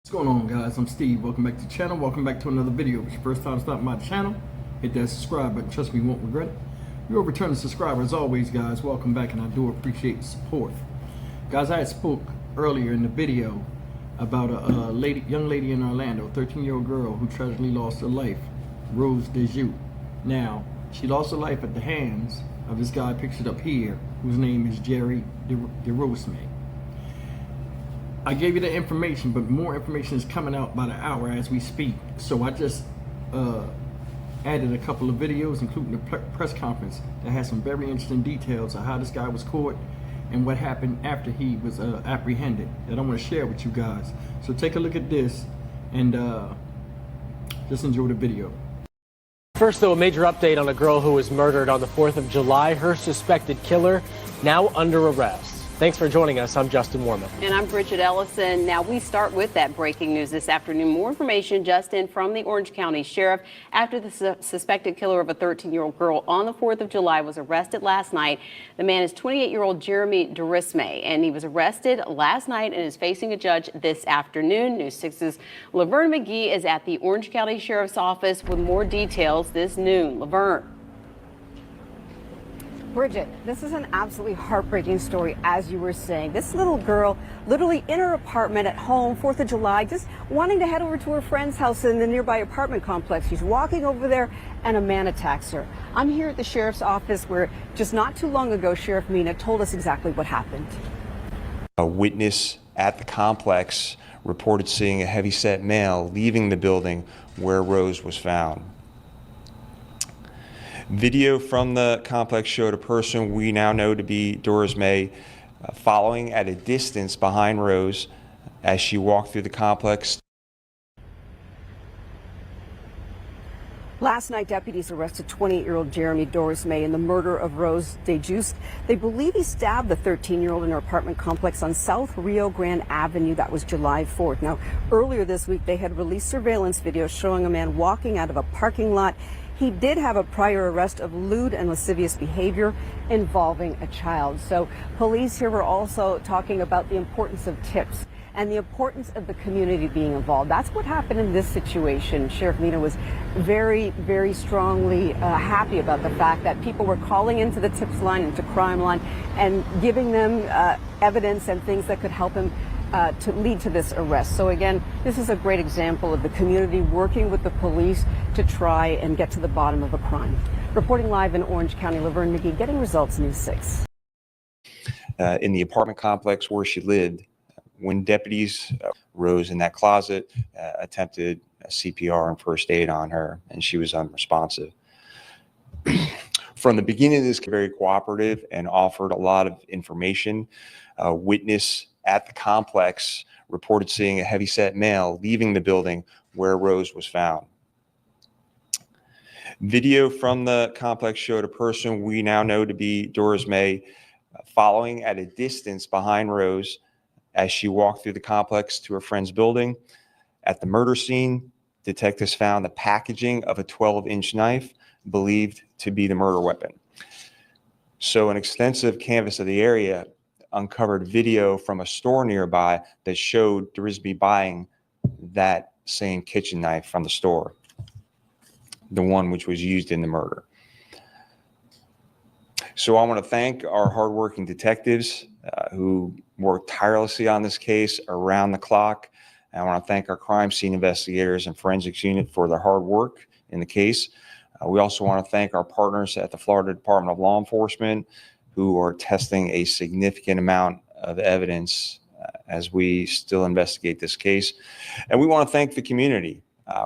What's going on, guys? I'm Steve. Welcome back to the channel. Welcome back to another video. If it's your first time stopping by the channel, hit that subscribe button. Trust me, you won't regret it. You're a returning subscriber as always, guys. Welcome back, and I do appreciate the support. Guys, I had spoke earlier in the video about a young lady in Orlando, a 13-year-old girl who tragically lost her life, Rose Dieujuste. Now, she lost her life at the hands of this guy pictured up here, whose name is Dieujuste. I gave you the information, but more information is coming out by the hour as we speak. So I just added a couple of videos, including the press conference, that has some very interesting details of how this guy was caught and what happened after he was apprehended, that I want to share with you guys. So take a look at this and just enjoy the video. First, though, a major update on a girl who was murdered on the 4th of July. Her suspected killer now under arrest. Thanks for joining us. I'm Justin Warman. And I'm Bridget Ellison. Now we start with that breaking news this afternoon. More information just in from the Orange County Sheriff after the suspected killer of a 13-year-old girl on the 4th of July was arrested last night. The man is 28-year-old Jeremy Dieujuste, and he was arrested last night and is facing a judge this afternoon. News 6's Laverne McGee is at the Orange County Sheriff's Office with more details this noon. Laverne. Bridget, this is an absolutely heartbreaking story, as you were saying. This little girl, literally in her apartment at home, 4th of July, just wanting to head over to her friend's house in the nearby apartment complex. She's walking over there and a man attacks her. I'm here at the sheriff's office where just not too long ago, Sheriff Mina told us exactly what happened. A witness at the complex reported seeing a heavyset male leaving the building where Rose was found. Video from the complex showed a person we now know to be Dieujuste following at a distance behind Rose as she walked through the complex. Last night, deputies arrested 28-year-old Jeremy Dieujuste in the murder of Rose Dieujuste. They believe he stabbed the 13-year-old in her apartment complex on South Rio Grande Avenue. That was July 4th. Now, earlier this week, they had released surveillance video showing a man walking out of a parking lot. He did have a prior arrest of lewd and lascivious behavior involving a child. So police here were also talking about the importance of tips and the importance of the community being involved. That's what happened in this situation. Sheriff Mina was very, very strongly happy about the fact that people were calling into the tips line, into crime line, and giving them evidence and things that could help him to lead to this arrest. So again, this is a great example of the community working with the police to try and get to the bottom of a crime. Reporting live in Orange County, Laverne McGee, Getting Results, News 6. In the apartment complex where she lived, when deputies rose in that closet, attempted CPR and first aid on her, and she was unresponsive. From the beginning of this, very cooperative and offered a lot of information. A witness at the complex reported seeing a heavyset male leaving the building where Rose was found. Video from the complex showed a person we now know to be Dieujuste following at a distance behind Rose as she walked through the complex to her friend's building. At the murder scene, detectives found the packaging of a 12-inch knife believed to be the murder weapon. So an extensive canvass of the area uncovered video from a store nearby that showed Dieujuste buying that same kitchen knife from the store, the one which was used in the murder. So I want to thank our hardworking detectives who worked tirelessly on this case around the clock. And I want to thank our crime scene investigators and forensics unit for their hard work in the case. We also want to thank our partners at the Florida Department of Law Enforcement, who are testing a significant amount of evidence as we still investigate this case. And we want to thank the community.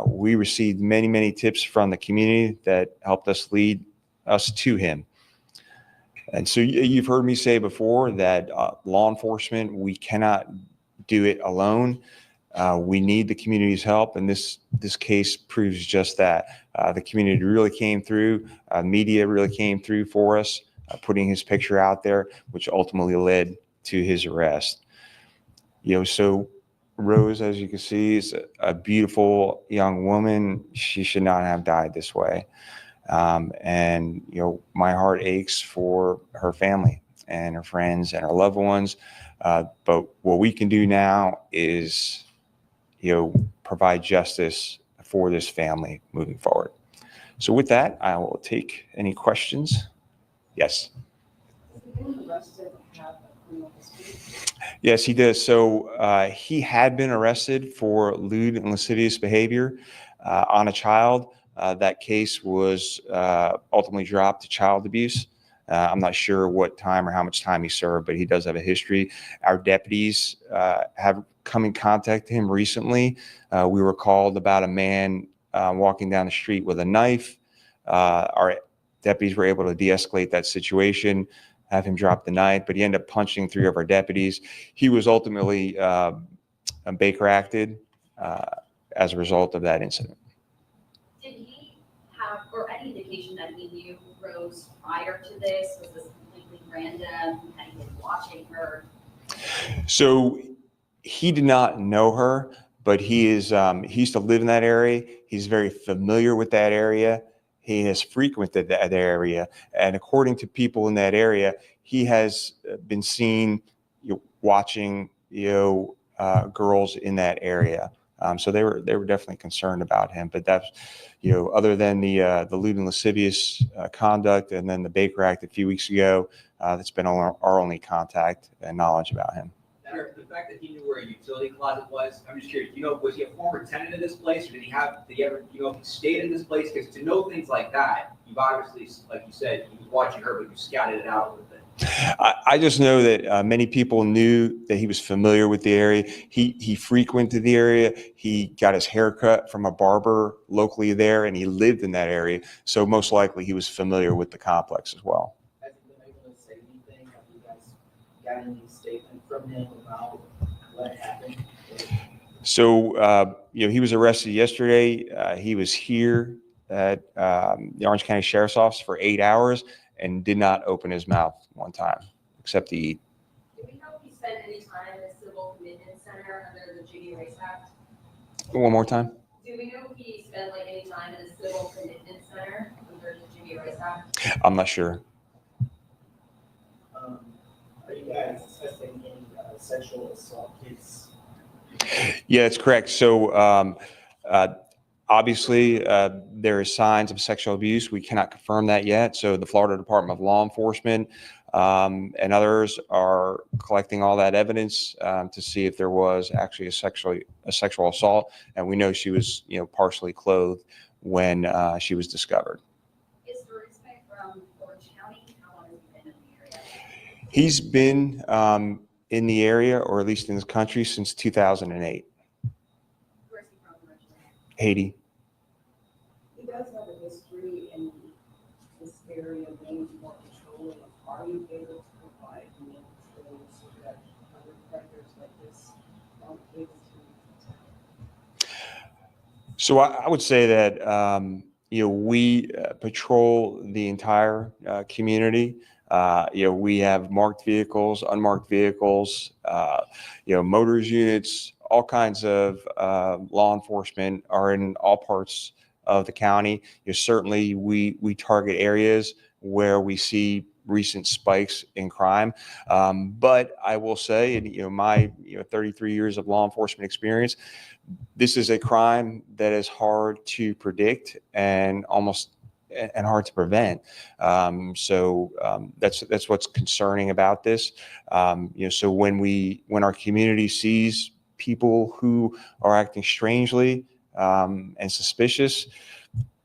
We received many, many tips from the community that helped us lead us to him. And so you've heard me say before that law enforcement, we cannot do it alone. We need the community's help, and this case proves just that. The community really came through, media really came through for us, putting his picture out there, which ultimately led to his arrest. So Rose, as you can see, is a beautiful young woman. She should not have died this way. And my heart aches for her family and her friends and her loved ones. But what we can do now is provide justice for this family moving forward. So with that, I will take any questions. Yes. Yes, he does. So he had been arrested for lewd and lascivious behavior on a child. That case was ultimately dropped to child abuse. I'm not sure what time or how much time he served, but he does have a history. Our deputies have come in contact with him recently. We were called about a man walking down the street with a knife. Our deputies were able to de-escalate that situation, have him drop the knife, but he ended up punching 3 of our deputies. He was ultimately Baker acted as a result of that incident. Did he have, or any indication that he knew Rose prior to this? Was this completely random? Had he been watching her? So he did not know her, but he used to live in that area. He's very familiar with that area. He has frequented that area, and according to people in that area, he has been seen watching girls in that area. So they were definitely concerned about him. But that's other than the lewd and lascivious conduct, and then the Baker Act a few weeks ago, that's been our only contact and knowledge about him. The fact that he knew where a utility closet was, I'm just curious, was he a former tenant of this place, or did he ever, he stayed in this place? Because to know things like that, you've obviously, like you said, you was watching her, but you scouted it out a little bit. I just know that many people knew that he was familiar with the area. He frequented the area. He got his hair cut from a barber locally there, and he lived in that area. So most likely he was familiar with the complex as well. Has he been able to say anything? Have you guys got any statement from him about what happened? So, he was arrested yesterday. He was here at the Orange County Sheriff's Office for 8 hours and did not open his mouth one time, except to eat. Do we know if he spent any time in a civil commitment center under the Judy Race Act? One more time. Do we know if he spent any time in a civil commitment center under the Judy Race Act? I'm not sure. Are you guys assessing any sexual assault case? Yeah, that's correct. So obviously there is signs of sexual abuse. We cannot confirm that yet. So the Florida Department of Law Enforcement and others are collecting all that evidence to see if there was actually a sexual assault. And we know she was, partially clothed when she was discovered. Is the respect from Orange County? How long has he been in the area? He's been in the area, or at least in this country, since 2008. Where's he from originally? Haiti. He does have a history in this area, being more controlling. Are you able to provide more control so that other predators like this aren't able to? So I would say that we patrol the entire community. We have marked vehicles, unmarked vehicles, motors units, all kinds of law enforcement are in all parts of the county. Certainly we target areas where we see recent spikes in crime. But I will say, in my 33 years of law enforcement experience, this is a crime that is hard to predict and hard to prevent. So that's what's concerning about this. So when our community sees people who are acting strangely and suspicious,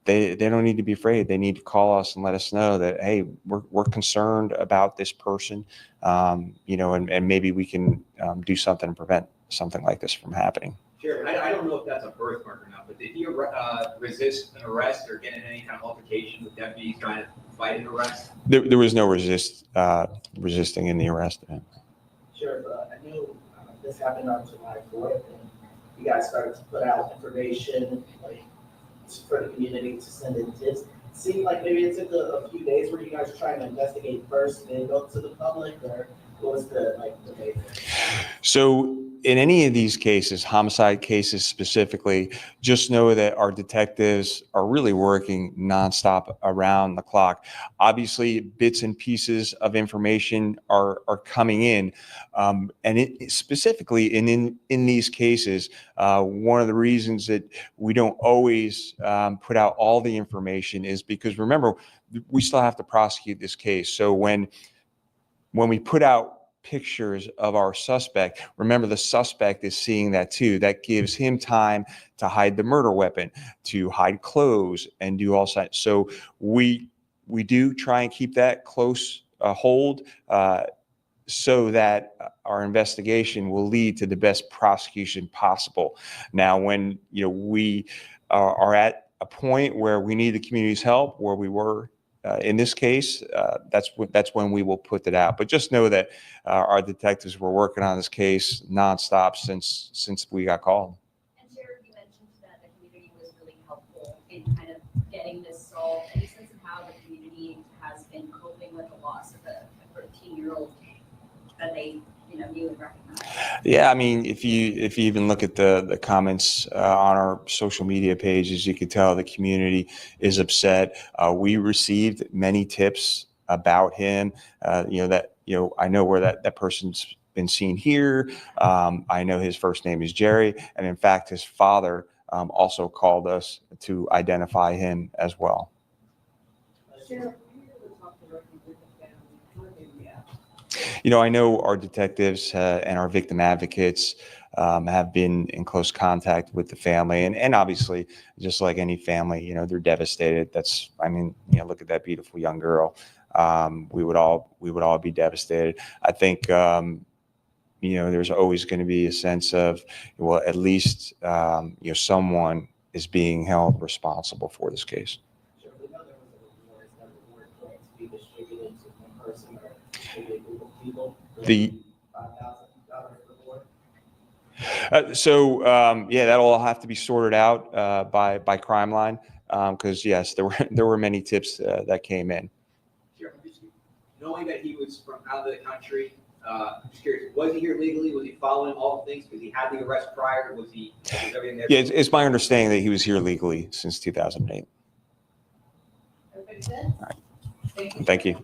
they don't need to be afraid. They need to call us and let us know that, hey, we're concerned about this person, and maybe we can do something to prevent something like this from happening. Sure. I don't know if that's a birthmark or not, but did he resist an arrest or get in any kind of altercation with deputies trying to fight an arrest? There was no resisting in the arrest. Sheriff, I know this happened on July 4th, and you guys started to put out information for the community to send in tips. It seemed like maybe it took a few days. Were you guys trying to investigate first, then go to the public, or what was the basis? So in any of these cases, homicide cases specifically, just know that our detectives are really working nonstop around the clock. Obviously, bits and pieces of information are coming in, and specifically in these cases, one of the reasons that we don't always put out all the information is because, remember, we still have to prosecute this case. So when we put out pictures of our suspect, remember the suspect is seeing that too. That gives him time to hide the murder weapon, to hide clothes, and do all that. So we do try and keep that close hold so that our investigation will lead to the best prosecution possible. Now, when we are at a point where we need the community's help, where we were in this case, that's when we will put it out. But just know that our detectives were working on this case nonstop since we got called. And Sheriff, you mentioned that the community was really helpful in kind of getting this solved. Any sense of how the community has been coping with the loss of a 13-year-old that they knew and recognized? Yeah, I mean, if you even look at the comments on our social media pages, you could tell the community is upset. We received many tips about him. I know where that person's been seen here. I know his first name is Jerry, and in fact, his father also called us to identify him as well. Sheriff, were you able to talk directly with the family? How did they react? I know our detectives and our victim advocates have been in close contact with the family, and obviously, just like any family, they're devastated. Look at that beautiful young girl. We would all be devastated. I think there's always going to be a sense of, well, at least someone is being held responsible for this case. Sure, we know there was a reward that the word going to be distributed to one person or maybe a group of people. The $5,000 reward. That'll all have to be sorted out by Crime Line, because yes, there were many tips that came in. Sheriff, knowing that he was from out of the country, I'm just curious, was he here legally? Was he following all the things? Because he had the arrest prior? Was everything there? Yeah, it's my understanding that he was here legally since 2008. Everybody good? Right. Thank you.